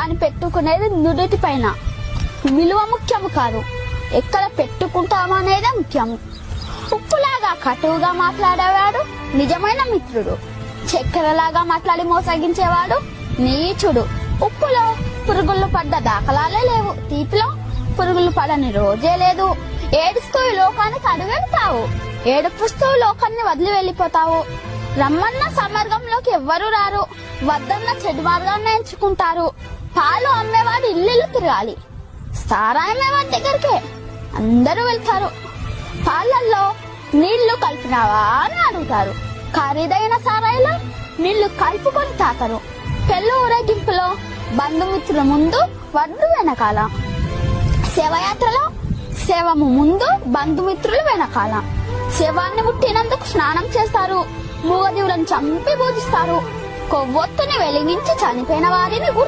కానీ పెట్టుకునేది నుదుటి పైన. విలువ ముఖ్యము కాదు, ఎక్కడ పెట్టుకుంటామో అనేదే ముఖ్యము. ఉప్పులాగా కటువుగా మాట్లాడేవాడు నిజమైన మిత్రుడు. చక్కెరలాగా మాట్లాడి మోసగించేవాడు నీచుడు. ఉప్పులో పురుగులు పడ్డ దాఖలాలే లేవు, తీపిలో పురుగులు పడని రోజే లేదు. ఏడుస్తూ ఈ లోకానికి అడుగెడతావు, ఏడుపుస్తూ లోకాన్ని వదిలి వెళ్ళిపోతావు. రమ్మన్న సమార్గంలోకి ఎవ్వరూ రారు, వద్దన్న చెడు మార్గాన్ని ఎంచుకుంటారు. పాలు అమ్మేవాడు ఇల్లు తిరగాలి, సారాయి అమ్మేవాడి దగ్గరికి అందరూ వెళ్తారు. పాలల్లో నీళ్లు కలిపినావా అని అడుగుతారు, ఖరీదైన సారాయిలో నీళ్లు కలుపుకొని తాకరు. పెళ్లి ఊరేగింపులో బంధుమిత్రుల ముందు, వడ్డు వెనకాల. శవయాత్రలో శవము ముందు, బంధుమిత్రులు వెనకాల. శవాన్ని ముట్టినందుకు స్నానం చేస్తారు, మూగజీవులను చంపి పూజిస్తారు. కొవ్వొత్తుని వెలిగించి చనిపోయిన వారిని